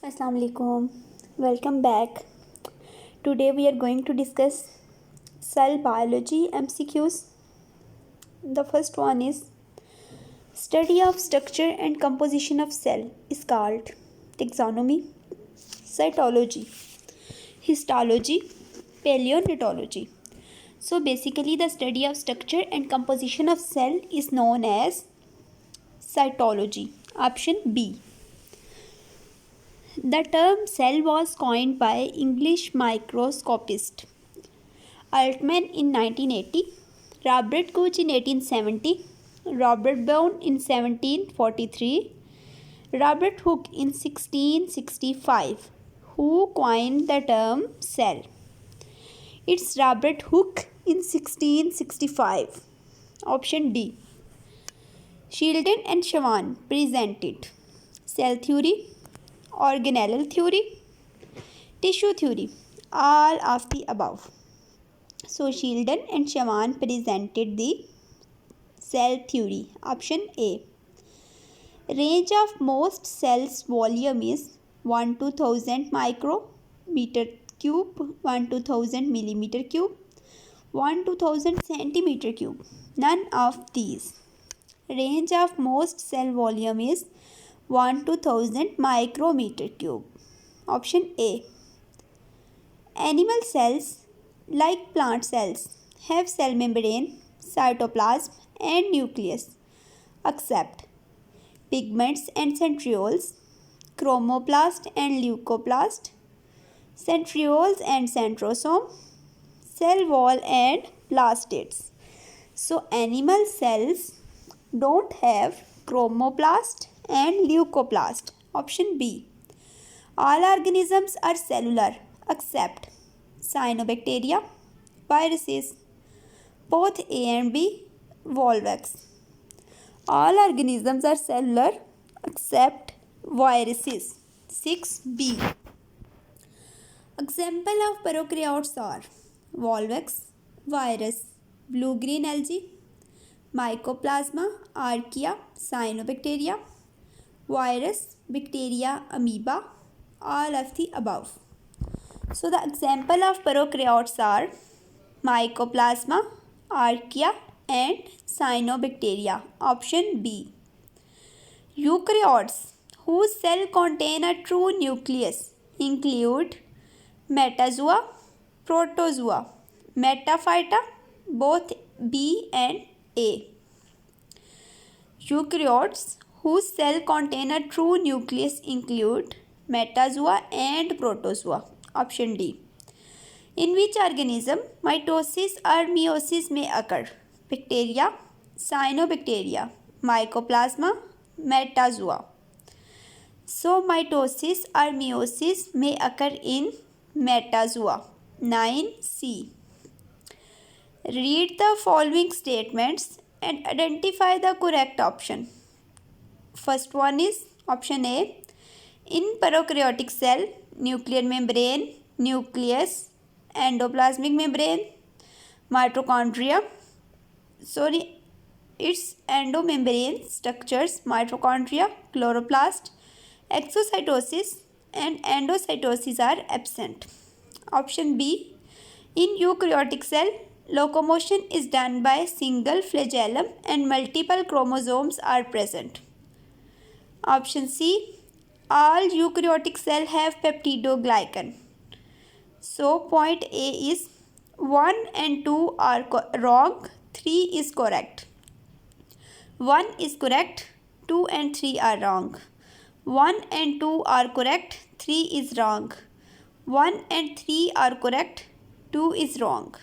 Assalamu alaikum. Welcome back. Today we are going to discuss cell biology MCQs. The first one is study of structure and composition of cell is called taxonomy, cytology, histology, paleontology. So basically the study of structure and composition of cell is known as cytology. Option B. The term cell was coined by English microscopist Altman in 1980, Robert Koch in 1870, Robert Brown in 1743, Robert Hooke in 1665. Who coined the term cell? It's Robert Hooke in 1665. Option D. Sheldon and Schwann presented cell theory, organelle theory, tissue theory, all of the above. So Sheldon and Schwann presented the cell theory. Option A. Range of most cells volume is 1 to 1000 micrometer cube, 1 to 1000 millimeter cube, 1 to 1000 centimeter cube. None of these. Range of most cell volume is 1 to 1000 micrometer cube. Option A. Animal cells, like plant cells, have cell membrane, cytoplasm and nucleus, except pigments and centrioles, chromoplast and leucoplast, centrioles and centrosome, cell wall and plastids. So animal cells don't have chromoplast and leucoplast. Option B. All organisms are cellular except cyanobacteria, viruses, both A and B, Volvox. All organisms are cellular except viruses. 6B. Example of prokaryotes are Volvox, virus, blue-green algae, Mycoplasma, archaea, cyanobacteria, virus, bacteria, amoeba, all of the above. So the example of prokaryotes are Mycoplasma, archaea and cyanobacteria. Option B. Eukaryotes whose cell contain a true nucleus include metazoa, protozoa, metaphyta, both B and A. Eukaryotes whose cell contain a true nucleus include metazoa and protozoa. Option D. In which organism mitosis or meiosis may occur? Bacteria, cyanobacteria, mycoplasma, metazoa. So mitosis or meiosis may occur in metazoa. 9C. Read the following statements and identify the correct option. First one is option A. In prokaryotic cell, nuclear membrane, nucleus, endoplasmic membrane, mitochondria. Its endomembrane structures, mitochondria, chloroplast, exocytosis and endocytosis are absent. Option B. In eukaryotic cell, locomotion is done by single flagellum and multiple chromosomes are present. Option C. All eukaryotic cells have peptidoglycan. So point A is 1 and 2 are wrong, 3 is correct. 1 is correct, 2 and 3 are wrong. 1 and 2 are correct, 3 is wrong. 1 and 3 are correct, 2 is wrong.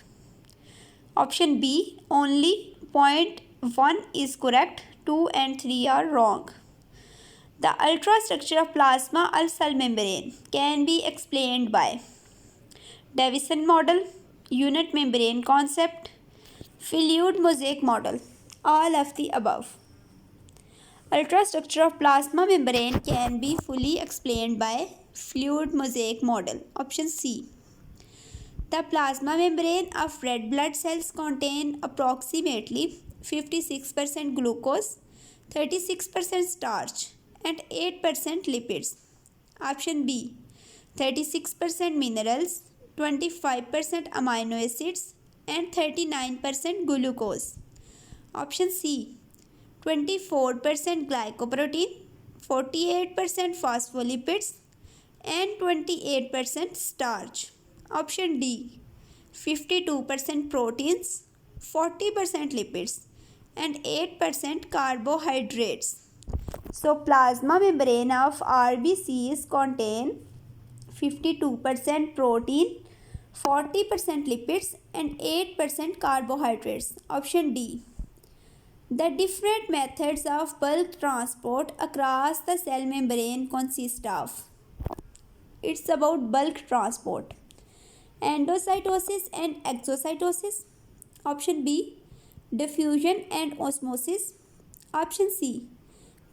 Option B, only point 1 is correct, 2 and 3 are wrong. The ultrastructure of plasma or cell membrane can be explained by Davison model, unit membrane concept, fluid mosaic model, all of the above. Ultrastructure of plasma membrane can be fully explained by fluid mosaic model. Option C. The plasma membrane of red blood cells contain approximately 56% glucose, 36% starch and 8% lipids. Option B, 36% minerals, 25% amino acids, and 39% glucose. Option C, 24% glycoprotein, 48% phospholipids, and 28% starch. Option D, 52% proteins, 40% lipids, and 8% carbohydrates. So plasma membrane of RBCs contain 52% protein, 40% lipids, and 8% carbohydrates. Option D. The different methods of bulk transport across the cell membrane consist of. It's about bulk transport. Endocytosis and exocytosis. Option B. Diffusion and osmosis. Option C.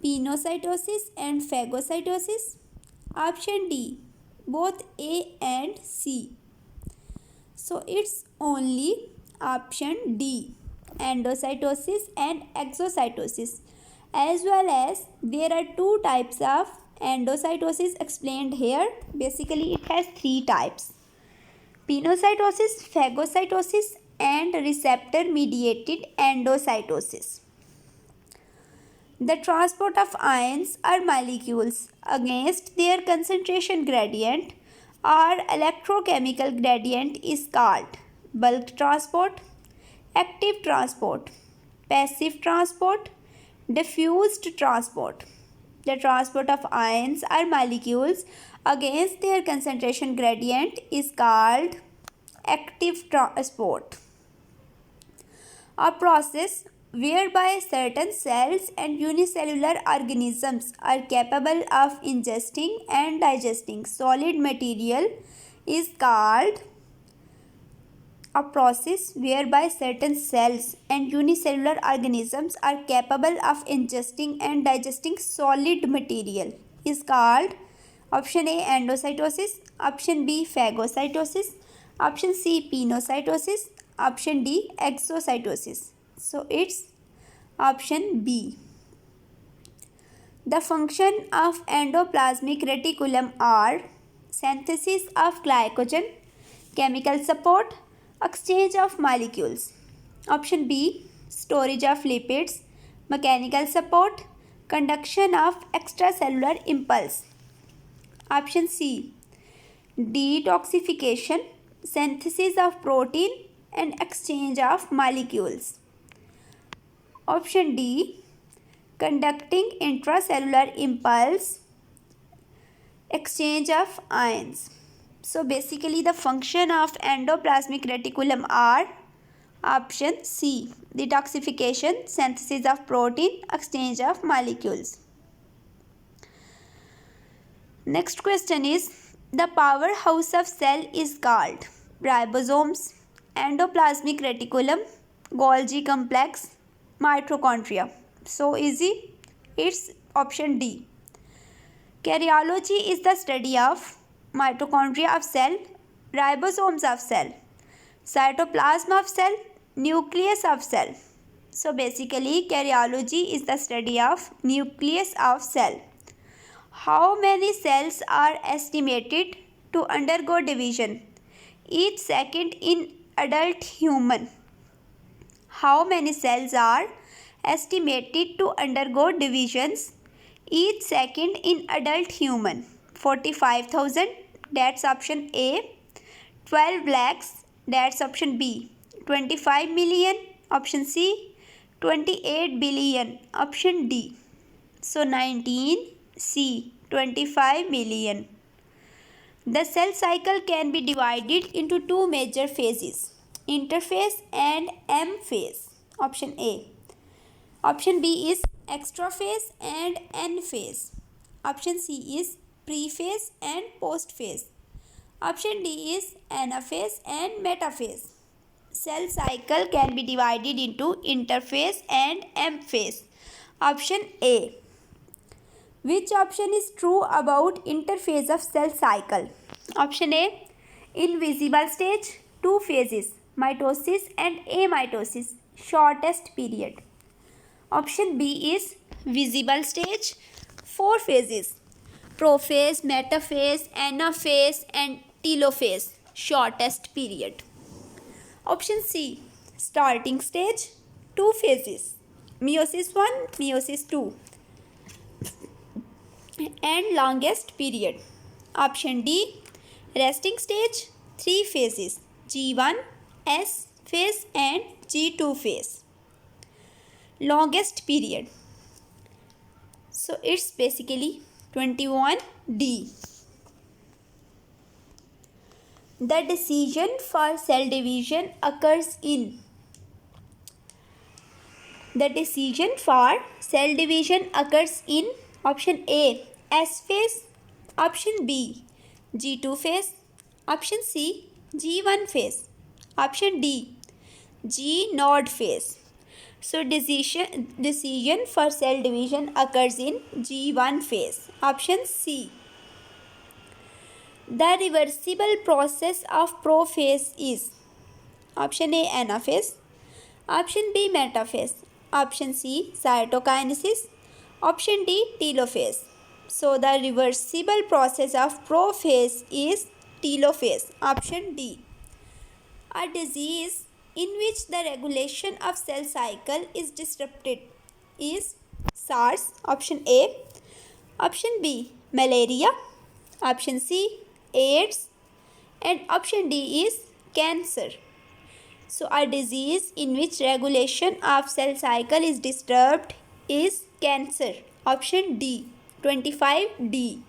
Pinocytosis and phagocytosis. Option D. Both A and C. So it's only option D. Endocytosis and exocytosis. As well as there are two types of endocytosis explained here. Basically it has three types: pinocytosis, phagocytosis, and receptor mediated endocytosis. The transport of ions or molecules against their concentration gradient or electrochemical gradient is called bulk transport, active transport, passive transport, diffused transport. The transport of ions or molecules against their concentration gradient is called active transport. A process whereby certain cells and unicellular organisms are capable of ingesting and digesting solid material is called a process whereby certain cells and unicellular organisms are capable of ingesting and digesting solid material is called option A endocytosis, option B phagocytosis, option C pinocytosis, option D exocytosis. So it's option B. The function of endoplasmic reticulum are synthesis of glycogen, chemical support, exchange of molecules. Option B, storage of lipids, mechanical support, conduction of extracellular impulse. Option C, detoxification, synthesis of protein, and exchange of molecules. Option D, conducting intracellular impulse, exchange of ions. So basically the function of endoplasmic reticulum are option C, detoxification, synthesis of protein, exchange of molecules. Next question is, the powerhouse of cell is called ribosomes, endoplasmic reticulum, Golgi complex, mitochondria. So easy, it's option D. Karyoology is the study of mitochondria of cell, ribosomes of cell, cytoplasm of cell, nucleus of cell. So basically karyoology is the study of nucleus of cell. How many cells are estimated to undergo division each second in adult human? How many cells are estimated to undergo divisions each second in adult human? 45,000, that's option A. 12 lakhs, that's option B. 25 million, option C. 28 billion, option D. So 19 C, 25 million. The cell cycle can be divided into two major phases, interphase and M phase. Option A. Option B is extraphase and N phase. Option C is prephase and postphase. Option D is anaphase and metaphase. Cell cycle can be divided into interphase and M phase. Option A. Which option is true about interphase of cell cycle? Option A, invisible stage, 2 phases, mitosis and amitosis, shortest period. Option B is visible stage, 4 phases, prophase, metaphase, anaphase, and telophase. Shortest period. Option C. Starting stage, 2 phases. Meiosis 1, meiosis 2, and longest period. Option D. Resting stage, 3 phases. G1, S phase, and G2 phase. Longest period. So it's basically 21D. The decision for cell division occurs in. The decision for cell division occurs in option A. S phase. Option B. G2 phase. Option C. G1 phase. Option D. G node phase. So decision for cell division occurs in G1 phase. Option C. The reversible process of prophase is option A. anaphase. Option B. metaphase. Option C. cytokinesis. Option D. telophase. So the reversible process of prophase is telophase. Option D. A disease in which the regulation of cell cycle is disrupted is SARS. Option A. Option B. malaria. Option C. AIDS. And option D is cancer. So a disease in which regulation of cell cycle is disturbed is cancer. Option D. 25D.